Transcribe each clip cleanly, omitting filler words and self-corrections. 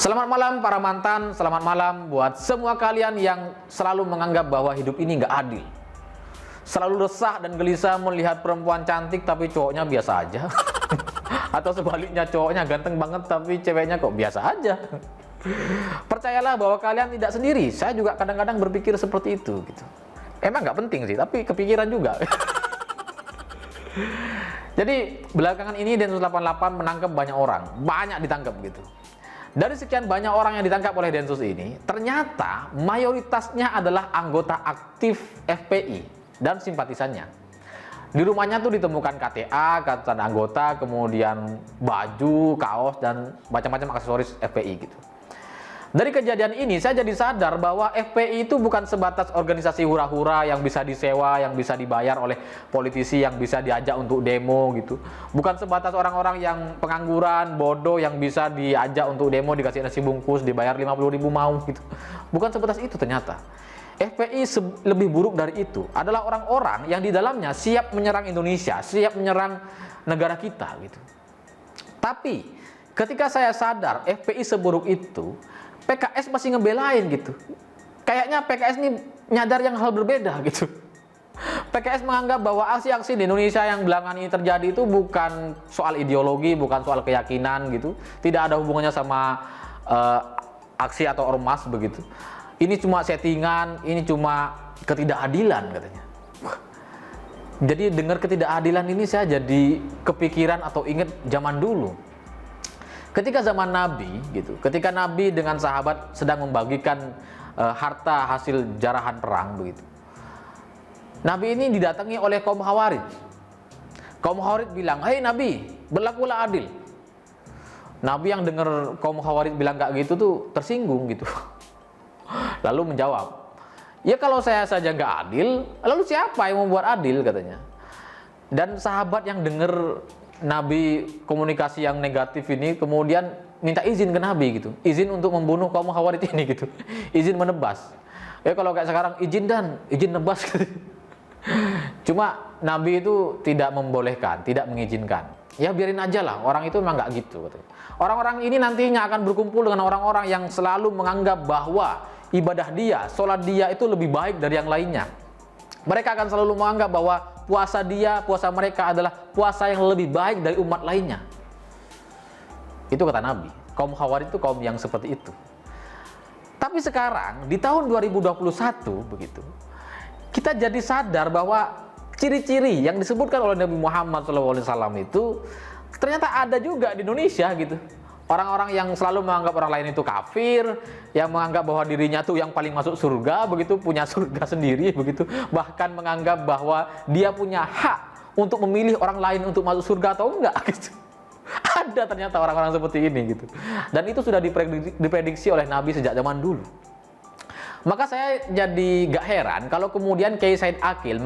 Selamat malam para mantan, selamat malam buat semua kalian yang selalu menganggap bahwa hidup ini nggak adil. Selalu resah dan gelisah melihat perempuan cantik tapi cowoknya biasa aja. Atau sebaliknya, cowoknya ganteng banget tapi ceweknya kok biasa aja. Percayalah bahwa kalian tidak sendiri. Saya juga kadang-kadang berpikir seperti itu gitu. Emang nggak penting sih, tapi kepikiran juga. Jadi belakangan ini Densus 88 menangkap banyak orang, banyak ditangkap gitu. Dari sekian banyak orang yang ditangkap oleh Densus ini, ternyata mayoritasnya adalah anggota aktif FPI dan simpatisannya. Di rumahnya tuh ditemukan KTA, kartu tanda anggota, kemudian baju, kaos, dan macam-macam aksesoris FPI gitu. Dari kejadian ini saya jadi sadar bahwa FPI itu bukan sebatas organisasi hura-hura yang bisa disewa, yang bisa dibayar oleh politisi, yang bisa diajak untuk demo gitu. Bukan sebatas orang-orang yang pengangguran, bodoh yang bisa diajak untuk demo, dikasih nasi bungkus, dibayar 50.000 mau gitu. Bukan sebatas itu ternyata. FPI lebih buruk dari itu adalah orang-orang yang di dalamnya siap menyerang Indonesia, siap menyerang negara kita gitu. Tapi ketika saya sadar FPI seburuk itu, PKS masih ngebelain gitu. Kayaknya PKS ini nyadar yang hal berbeda gitu. PKS menganggap bahwa aksi-aksi di Indonesia yang belakangan ini terjadi itu bukan soal ideologi, bukan soal keyakinan gitu. Tidak ada hubungannya sama aksi atau ormas begitu. Ini cuma settingan, ini cuma ketidakadilan katanya. Jadi dengar ketidakadilan ini saya jadi kepikiran atau ingat zaman dulu. Ketika zaman Nabi gitu, ketika Nabi dengan sahabat sedang membagikan harta hasil jarahan perang begitu. Nabi ini didatangi oleh kaum Khawarij. Kaum Khawarij bilang, "Hei Nabi, berlakulah adil." Nabi yang dengar kaum Khawarij bilang kayak gitu tuh tersinggung gitu. Lalu menjawab, "Ya kalau saya saja nggak adil, lalu siapa yang membuat adil?" katanya. Dan sahabat yang dengar Nabi komunikasi yang negatif ini kemudian minta izin ke Nabi gitu, izin untuk membunuh kaum Khawarij ini gitu, izin menebas. Ya kalau kayak sekarang izin nebas gitu. Cuma Nabi itu tidak membolehkan, tidak mengizinkan. Ya biarin aja lah, orang itu memang nggak gitu. Orang-orang ini nantinya akan berkumpul dengan orang-orang yang selalu menganggap bahwa ibadah dia, sholat dia itu lebih baik dari yang lainnya. Mereka akan selalu menganggap bahwa puasa dia, puasa mereka adalah puasa yang lebih baik dari umat lainnya. Itu kata Nabi. Kaum Khawarij itu kaum yang seperti itu. Tapi sekarang di tahun 2021 begitu, kita jadi sadar bahwa ciri-ciri yang disebutkan oleh Nabi Muhammad SAW itu ternyata ada juga di Indonesia gitu. Orang-orang yang selalu menganggap orang lain itu kafir, yang menganggap bahwa dirinya tuh yang paling masuk surga, begitu, punya surga sendiri, begitu, bahkan menganggap bahwa dia punya hak untuk memilih orang lain untuk masuk surga atau enggak, gitu. Ada ternyata orang-orang seperti ini, gitu. Dan itu sudah diprediksi oleh Nabi sejak zaman dulu. Maka saya jadi gak heran kalau kemudian Kiai Said Aqil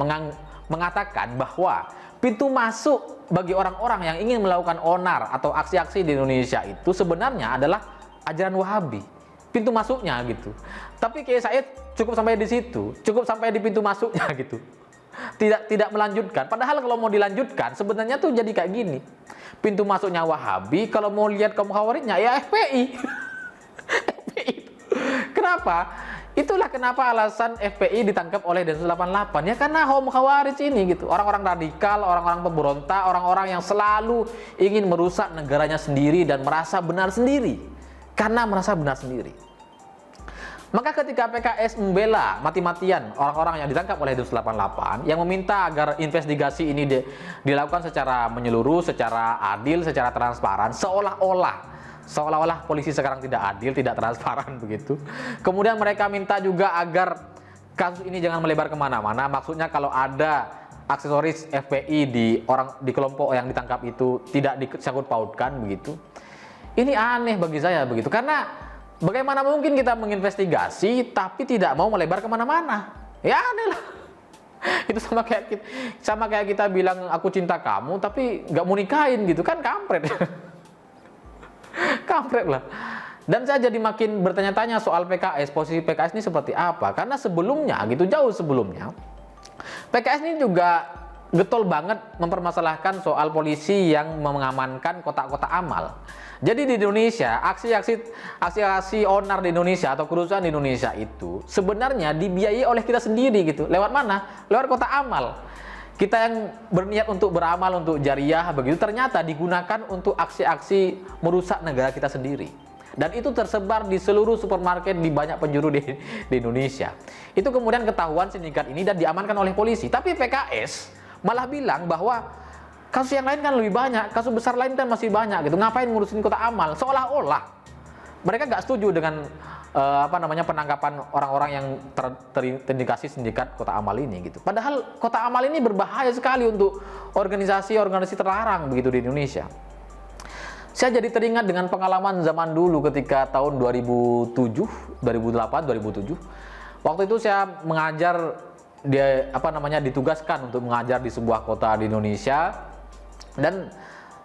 mengatakan bahwa pintu masuk bagi orang-orang yang ingin melakukan onar atau aksi-aksi di Indonesia itu sebenarnya adalah ajaran Wahabi. Pintu masuknya gitu. Tapi Kiai Said cukup sampai di situ, cukup sampai di pintu masuknya gitu. Tidak melanjutkan. Padahal kalau mau dilanjutkan sebenarnya tuh jadi kayak gini. Pintu masuknya Wahabi, kalau mau lihat kaum Khawarijnya ya FPI. FPI. Kenapa? Itulah kenapa alasan FPI ditangkap oleh Densus 88. Ya karena kaum Khawarij ini gitu. Orang-orang radikal, orang-orang pemberontak, orang-orang yang selalu ingin merusak negaranya sendiri dan merasa benar sendiri. Karena merasa benar sendiri. Maka ketika PKS membela mati-matian orang-orang yang ditangkap oleh Densus 88 yang meminta agar investigasi ini dilakukan secara menyeluruh, secara adil, secara transparan, seolah-olah polisi sekarang tidak adil, tidak transparan begitu. Kemudian mereka minta juga agar kasus ini jangan melebar kemana-mana. Maksudnya kalau ada aksesoris FPI di kelompok yang ditangkap itu tidak disangkut pautkan begitu. Ini aneh bagi saya begitu. Karena bagaimana mungkin kita menginvestigasi tapi tidak mau melebar kemana-mana? Ya aneh lah. Itu sama kayak kita bilang aku cinta kamu tapi nggak mau nikahin gitu kan, kampret. Kampret lah. Dan saya jadi makin bertanya-tanya soal PKS, posisi PKS ini seperti apa? Karena sebelumnya gitu, jauh sebelumnya PKS ini juga getol banget mempermasalahkan soal polisi yang mengamankan kotak-kotak amal. Jadi di Indonesia, aksi-aksi onar di Indonesia atau kerusuhan di Indonesia itu sebenarnya dibiayai oleh kita sendiri gitu. Lewat mana? Lewat kotak amal. Kita yang berniat untuk beramal, untuk jariah begitu, ternyata digunakan untuk aksi-aksi merusak negara kita sendiri. Dan itu tersebar di seluruh supermarket di banyak penjuru di Indonesia. Itu kemudian ketahuan sindikat ini dan diamankan oleh polisi. Tapi PKS malah bilang bahwa kasus yang lain kan lebih banyak, kasus besar lain kan masih banyak gitu. Ngapain ngurusin kotak amal? Seolah-olah mereka nggak setuju dengan penangkapan orang-orang yang terindikasi sindikat kotak amal ini gitu. Padahal kotak amal ini berbahaya sekali untuk organisasi-organisasi terlarang begitu di Indonesia. Saya jadi teringat dengan pengalaman zaman dulu ketika tahun 2007, 2008, 2007. Waktu itu saya mengajar ditugaskan untuk mengajar di sebuah kota di Indonesia, dan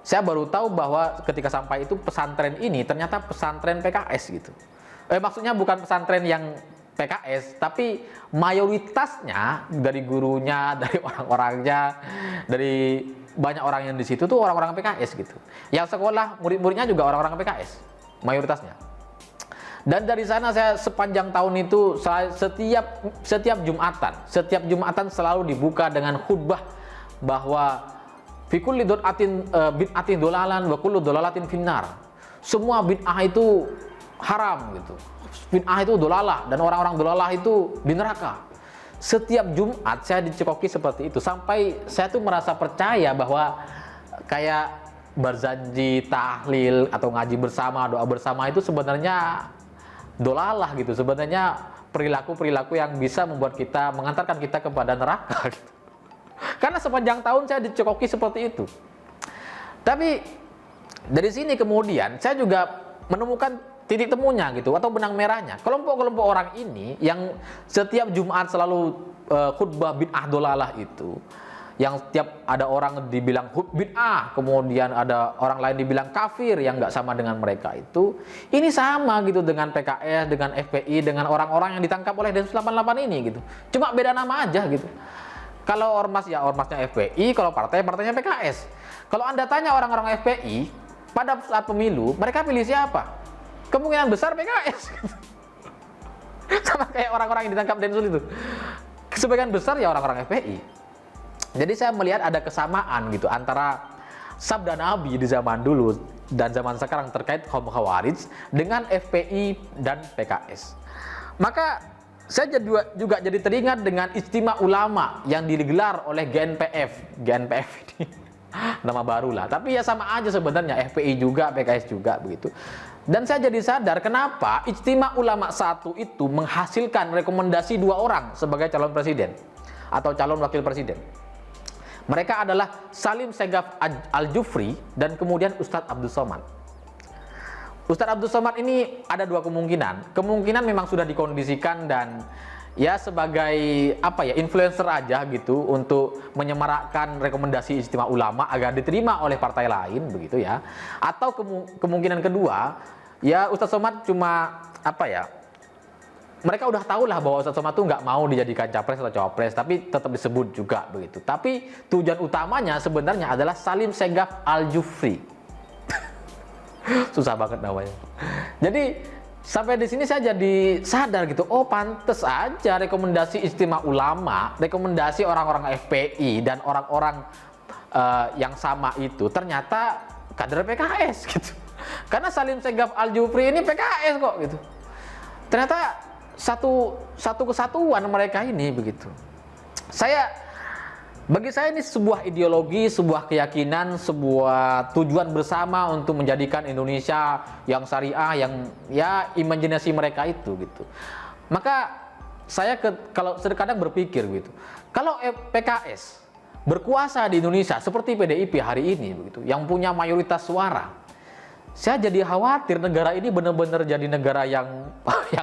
saya baru tahu bahwa ketika sampai itu pesantren ini ternyata pesantren PKS gitu. Maksudnya bukan pesantren yang PKS, tapi mayoritasnya dari gurunya, dari orang-orangnya, dari banyak orang yang di situ tuh orang-orang PKS gitu. Yang sekolah murid-muridnya juga orang-orang PKS, mayoritasnya. Dan dari sana saya sepanjang tahun itu setiap Jumatan selalu dibuka dengan khutbah bahwa fi kulli bid'atin dolalan wa kullu dolalatin finnar. Semua bid'ah itu haram gitu. Bid'ah itu dolalah dan orang-orang dolalah itu di neraka. Setiap Jumat saya dicekoki seperti itu sampai saya tuh merasa percaya bahwa kayak berzanji, tahlil atau ngaji bersama, doa bersama itu sebenarnya dolalah gitu. Sebenarnya perilaku-perilaku yang bisa membuat kita, mengantarkan kita kepada neraka gitu. Karena sepanjang tahun saya dicekoki seperti itu. Tapi dari sini kemudian saya juga menemukan titik temunya gitu, atau benang merahnya. Kelompok-kelompok orang ini yang setiap Jumat selalu khutbah bid'ah dolalah itu, yang setiap ada orang dibilang bid'ah, kemudian ada orang lain dibilang kafir yang nggak sama dengan mereka itu, ini sama gitu dengan PKS, dengan FPI, dengan orang-orang yang ditangkap oleh Densus 88 ini gitu. Cuma beda nama aja gitu. Kalau ormas ya ormasnya FPI, kalau partainya PKS. Kalau Anda tanya orang-orang FPI pada saat pemilu, mereka pilih siapa? Kemungkinan besar PKS. Sama kayak orang-orang yang ditangkap Densus itu. Sebagian besar ya orang-orang FPI. Jadi saya melihat ada kesamaan gitu antara sabda Nabi di zaman dulu dan zaman sekarang terkait kaum Khawarij dengan FPI dan PKS. Maka saya juga jadi teringat dengan Ijtima Ulama yang digelar oleh GNPF. GNPF ini nama baru lah, tapi ya sama aja sebenarnya, FPI juga, PKS juga begitu. Dan saya jadi sadar kenapa Ijtima Ulama 1 itu menghasilkan rekomendasi 2 orang sebagai calon presiden atau calon wakil presiden. Mereka adalah Salim Segaf Al-Jufri dan kemudian Ustadz Abdul Somad. Ustadz Abdul Somad ini ada 2 kemungkinan. Kemungkinan memang sudah dikondisikan dan ya sebagai influencer aja gitu untuk menyemarakkan rekomendasi Ijtima Ulama agar diterima oleh partai lain begitu ya. Atau kemungkinan kedua, ya Ustadz Somad cuma mereka udah tahu lah bahwa Ustadz Somad tuh nggak mau dijadikan capres atau cawapres, tapi tetap disebut juga begitu. Tapi tujuan utamanya sebenarnya adalah Salim Segaf Al-Jufri. Susah banget namanya. Jadi sampai di sini saya jadi sadar gitu, oh pantes aja rekomendasi Ijtima Ulama, rekomendasi orang-orang FPI dan orang-orang yang sama itu ternyata kader PKS gitu. Karena Salim Segaf Al-Jufri ini PKS kok gitu. Ternyata satu kesatuan mereka ini begitu. Bagi saya ini sebuah ideologi, sebuah keyakinan, sebuah tujuan bersama untuk menjadikan Indonesia yang syariah, yang ya imajinasi mereka itu gitu. Maka saya kalau kadang berpikir gitu, kalau PKS berkuasa di Indonesia seperti PDIP hari ini begitu, yang punya mayoritas suara, saya jadi khawatir negara ini benar-benar jadi negara yang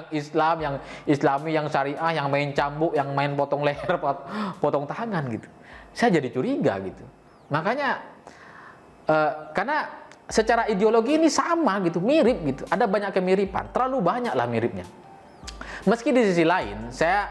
Islam, yang Islami, yang syariah, yang main cambuk, yang main potong leher, potong tangan gitu. Saya jadi curiga gitu. Makanya karena secara ideologi ini sama gitu, mirip gitu. Ada banyak kemiripan, terlalu banyak lah miripnya. Meski di sisi lain saya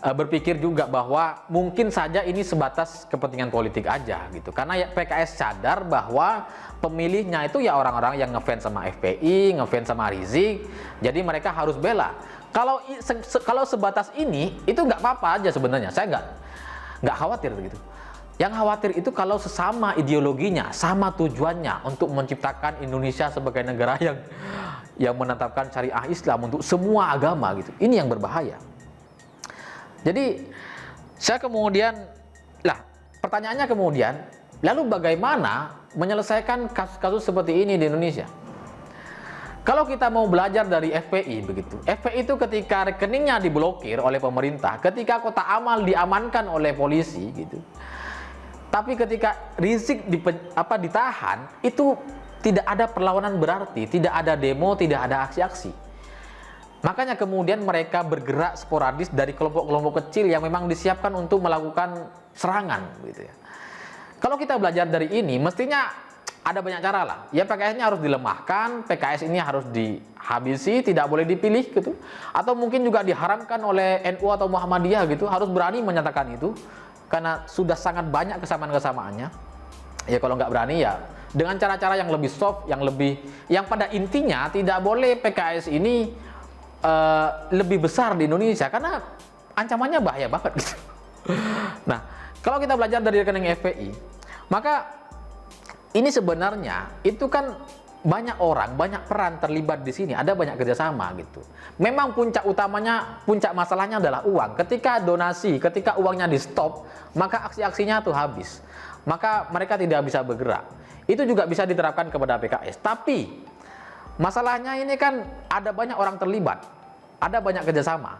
berpikir juga bahwa mungkin saja ini sebatas kepentingan politik aja gitu. Karena ya PKS sadar bahwa pemilihnya itu ya orang-orang yang ngefans sama FPI, ngefans sama Rizik, jadi mereka harus bela. Kalau sebatas ini itu nggak apa-apa aja sebenarnya, saya nggak khawatir gitu. Yang khawatir itu kalau sesama ideologinya, sama tujuannya untuk menciptakan Indonesia sebagai negara yang menetapkan syariah Islam untuk semua agama gitu. Ini yang berbahaya. Jadi saya kemudian, pertanyaannya kemudian, lalu bagaimana menyelesaikan kasus-kasus seperti ini di Indonesia? Kalau kita mau belajar dari FPI begitu, FPI itu ketika rekeningnya diblokir oleh pemerintah, ketika kotak amal diamankan oleh polisi gitu, tapi ketika Rizik ditahan, itu tidak ada perlawanan berarti, tidak ada demo, tidak ada aksi-aksi. Makanya kemudian mereka bergerak sporadis dari kelompok-kelompok kecil yang memang disiapkan untuk melakukan serangan gitu ya. Kalau kita belajar dari ini, mestinya ada banyak cara lah. Ya PKS-nya harus dilemahkan, PKS ini harus dihabisi, tidak boleh dipilih gitu. Atau mungkin juga diharamkan oleh NU atau Muhammadiyah gitu, harus berani menyatakan itu. Karena sudah sangat banyak kesamaan-kesamaannya. Ya kalau nggak berani ya dengan cara-cara yang lebih soft, yang pada intinya tidak boleh PKS ini lebih besar di Indonesia karena ancamannya bahaya banget gitu. Nah, kalau kita belajar dari rekening FPI, maka ini sebenarnya itu kan banyak orang, banyak peran terlibat di sini, ada banyak kerjasama gitu. Memang puncak masalahnya adalah uang. Ketika donasi, ketika uangnya di stop, maka aksi-aksinya tuh habis. Maka mereka tidak bisa bergerak. Itu juga bisa diterapkan kepada PKS. Tapi masalahnya ini kan ada banyak orang terlibat, ada banyak kerjasama.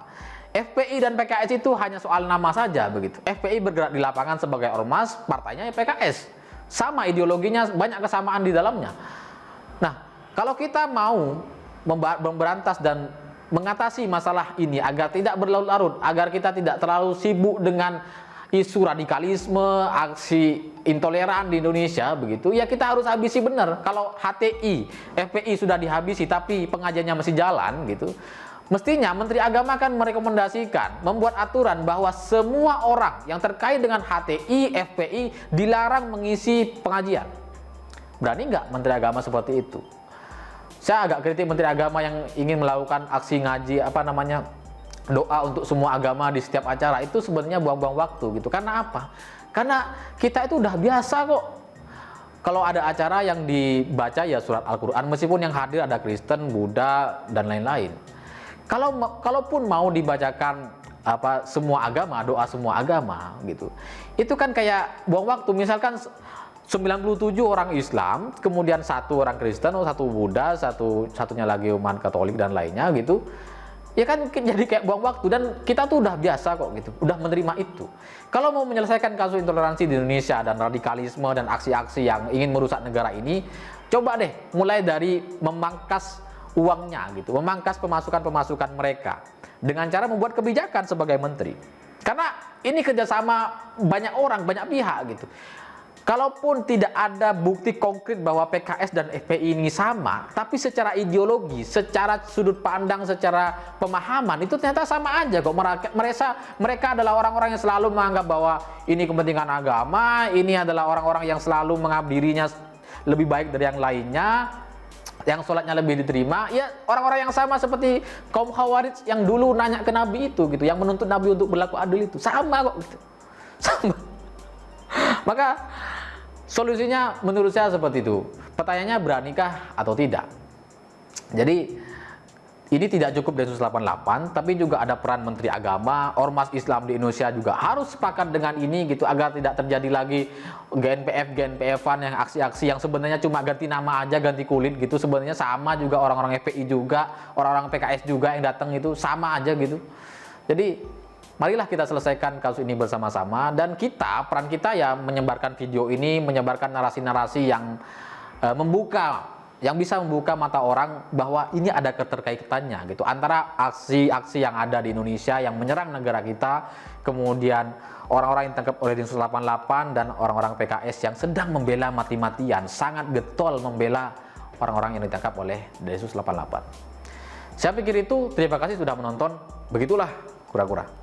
FPI dan PKS itu hanya soal nama saja begitu. FPI bergerak di lapangan sebagai ormas, partainya ya PKS. Sama ideologinya, banyak kesamaan di dalamnya. Nah, kalau kita mau memberantas dan mengatasi masalah ini agar tidak berlarut-larut, agar kita tidak terlalu sibuk dengan isu radikalisme, aksi intoleran di Indonesia begitu, ya kita harus habisi benar. Kalau HTI, FPI sudah dihabisi tapi pengajiannya masih jalan gitu, mestinya Menteri Agama kan merekomendasikan, membuat aturan bahwa semua orang yang terkait dengan HTI, FPI dilarang mengisi pengajian. Berani nggak Menteri Agama seperti itu? Saya agak kritik Menteri Agama yang ingin melakukan aksi ngaji doa untuk semua agama di setiap acara. Itu sebenarnya buang-buang waktu gitu. Karena apa? Karena kita itu udah biasa kok. Kalau ada acara yang dibaca ya surat Al-Quran, meskipun yang hadir ada Kristen, Buddha dan lain-lain. Kalaupun mau dibacakan semua agama, doa semua agama gitu, itu kan kayak buang waktu. Misalkan 97 orang Islam, kemudian satu orang Kristen, satu Buddha, satunya lagi umat Katolik dan lainnya gitu. Ya kan jadi kayak buang waktu, dan kita tuh udah biasa kok gitu, udah menerima itu. Kalau mau menyelesaikan kasus intoleransi di Indonesia dan radikalisme dan aksi-aksi yang ingin merusak negara ini, coba deh mulai dari memangkas uangnya gitu, memangkas pemasukan mereka dengan cara membuat kebijakan sebagai menteri. Karena ini kerjasama banyak orang, banyak pihak gitu. Kalaupun tidak ada bukti konkret bahwa PKS dan FPI ini sama, tapi secara ideologi, secara sudut pandang, secara pemahaman itu ternyata sama aja kok. Mereka adalah orang-orang yang selalu menganggap bahwa ini kepentingan agama, ini adalah orang-orang yang selalu mengabdi dirinya lebih baik dari yang lainnya, yang sholatnya lebih diterima. Ya orang-orang yang sama seperti kaum Khawarij yang dulu nanya ke Nabi itu gitu, yang menuntut Nabi untuk berlaku adil itu sama kok gitu. Sama. Maka solusinya menurut saya seperti itu. Pertanyaannya beranikah atau tidak? Jadi ini tidak cukup Densus 88, tapi juga ada peran Menteri Agama, Ormas Islam di Indonesia juga harus sepakat dengan ini gitu, agar tidak terjadi lagi GNPF-an yang aksi-aksi yang sebenarnya cuma ganti nama aja, ganti kulit gitu. Sebenarnya sama juga orang-orang FPI juga, orang-orang PKS juga yang datang itu sama aja gitu. Jadi marilah kita selesaikan kasus ini bersama-sama, dan peran kita ya menyebarkan video ini, menyebarkan narasi-narasi yang bisa membuka mata orang bahwa ini ada keterkaitannya gitu antara aksi-aksi yang ada di Indonesia yang menyerang negara kita, kemudian orang-orang yang ditangkap oleh Densus 88 dan orang-orang PKS yang sedang membela mati-matian, sangat getol membela orang-orang yang ditangkap oleh Densus 88. Saya pikir itu. Terima kasih sudah menonton. Begitulah kura-kura.